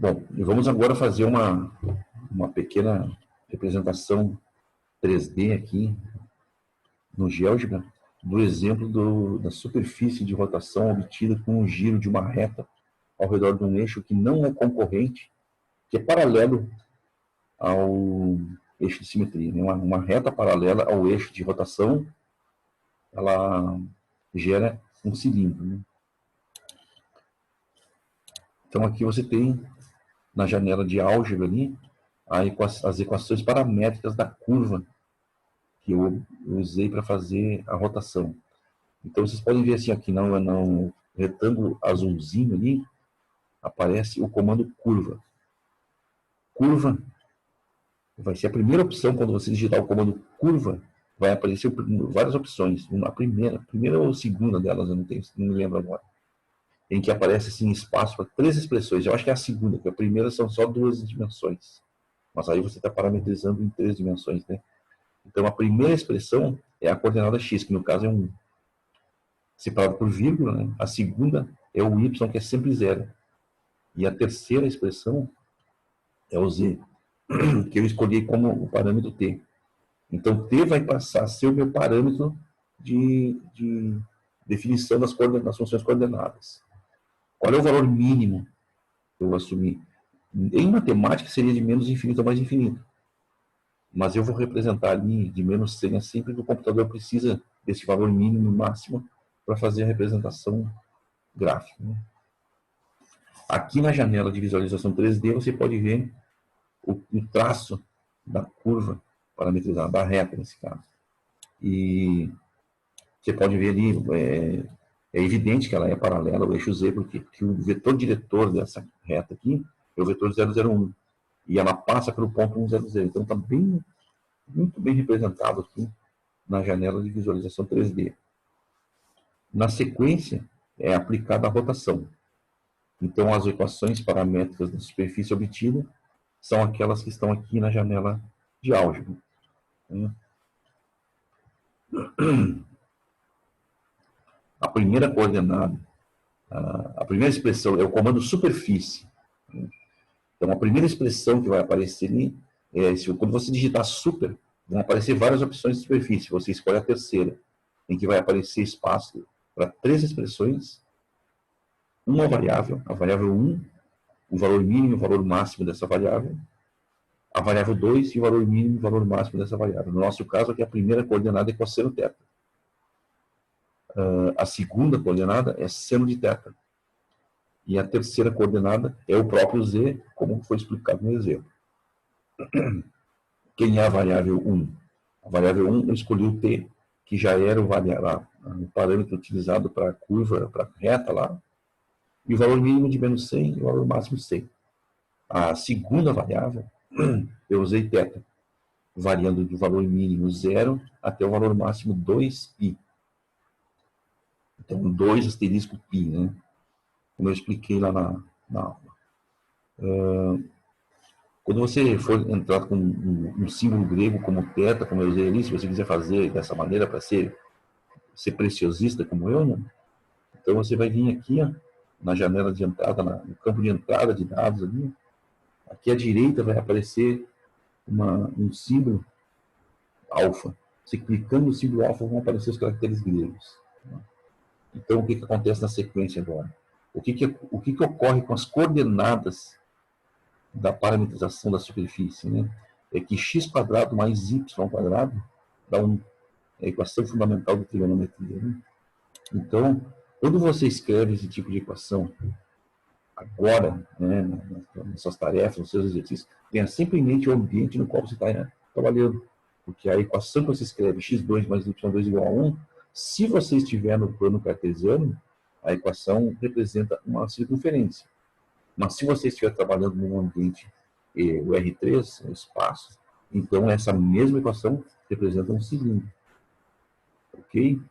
Bom, e vamos agora fazer uma pequena representação 3D aqui no GeoGebra do exemplo da superfície de rotação obtida com o giro de uma reta ao redor de um eixo que não é concorrente, que é paralelo ao eixo de simetria. Né? Uma reta paralela ao eixo de rotação, ela gera um cilindro. Né? Então aqui você tem, na janela de álgebra ali, as equações paramétricas da curva que eu usei para fazer a rotação. Então vocês podem ver assim aqui no retângulo azulzinho ali, aparece o comando curva. Curva vai ser a primeira opção. Quando você digitar o comando curva, vai aparecer várias opções. A primeira ou segunda delas, eu não me lembro agora. Em que aparece assim espaço para 3 expressões. Eu acho que é a segunda, porque a primeira são só 2 dimensões. Mas aí você está parametrizando em 3 dimensões, né? Então a primeira expressão é a coordenada x, que no caso é 1. Separado por vírgula, né? A segunda é o y, que é sempre 0. E a terceira expressão é o z, que eu escolhi como o parâmetro t. Então, t vai passar a ser o meu parâmetro de definição das funções coordenadas. Qual é o valor mínimo que eu assumi? Em matemática, seria de menos infinito a mais infinito. Mas eu vou representar ali de menos 100 a sempre que o computador precisa desse valor mínimo e máximo para fazer a representação gráfica. Né? Aqui na janela de visualização 3D, você pode ver o traço da curva parametrizada, da reta nesse caso. E você pode ver ali, é evidente que ela é paralela ao eixo Z, porque o vetor diretor dessa reta aqui é o vetor 001. E ela passa pelo ponto 100. Então está muito bem representado aqui na janela de visualização 3D. Na sequência, é aplicada a rotação. Então, as equações paramétricas da superfície obtida são aquelas que estão aqui na janela de álgebra. A primeira coordenada, a primeira expressão é o comando superfície. Então, a primeira expressão que vai aparecer ali, quando você digitar super, vão aparecer várias opções de superfície. Você escolhe a terceira, em que vai aparecer espaço para 3 expressões, uma variável, a variável 1, o valor mínimo e o valor máximo dessa variável, a variável 2 e o valor mínimo e o valor máximo dessa variável. No nosso caso, aqui a primeira coordenada é cosseno θ. A segunda coordenada é seno de θ. E a terceira coordenada é o próprio z, como foi explicado no exemplo. Quem é a variável 1? A variável 1 eu escolhi o t, que já era o parâmetro utilizado para a curva, para a reta lá, e o valor mínimo de menos 100 e o valor máximo 100. A segunda variável, eu usei θ, variando do valor mínimo 0 até o valor máximo 2π. Então, 2 asterisco π, né? Como eu expliquei lá na aula. Quando você for entrar com um símbolo grego como θ, como eu usei ali, se você quiser fazer dessa maneira para ser preciosista como eu, né? Então você vai vir aqui, ó, na janela de entrada, no campo de entrada de dados ali, aqui à direita vai aparecer um símbolo alfa. Você clicando no símbolo alfa vão aparecer os caracteres gregos. Então o que acontece na sequência agora? O que ocorre com as coordenadas da parametrização da superfície, né? É que x² mais y² dá a equação fundamental da trigonometria. Né? Então, quando você escreve esse tipo de equação, agora, né, nas suas tarefas, nos seus exercícios, tenha sempre em mente o ambiente no qual você está trabalhando. Porque a equação que você escreve, x2 mais y2 igual a 1, se você estiver no plano cartesiano, a equação representa uma circunferência. Mas se você estiver trabalhando num ambiente, o R3, o espaço, então essa mesma equação representa um cilindro. Ok?